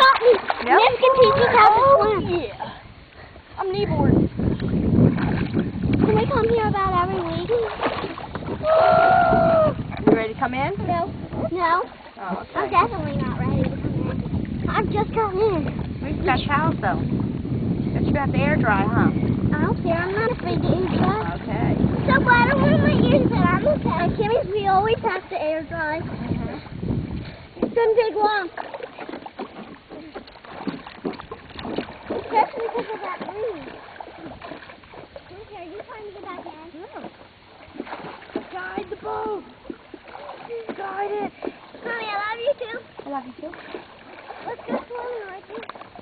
got me. Yep. This can teach us how to swim. Yeah. I'm kneeboard. Can we come here about every week? You ready to come in? No. No. Oh, okay. I'm definitely not ready to come in. I've just gotten in. We've got towels though. But you have to air dry, huh? I don't care. I'm not afraid to air dry. Okay. So glad I wear my ears and I'm okay. Kimmy's, we always have to air dry. It's gonna take long. Especially because of that breeze. Okay, are you trying to get back in? Yeah. Guide the boat. Guide it. Mommy, I love you too. I love you too.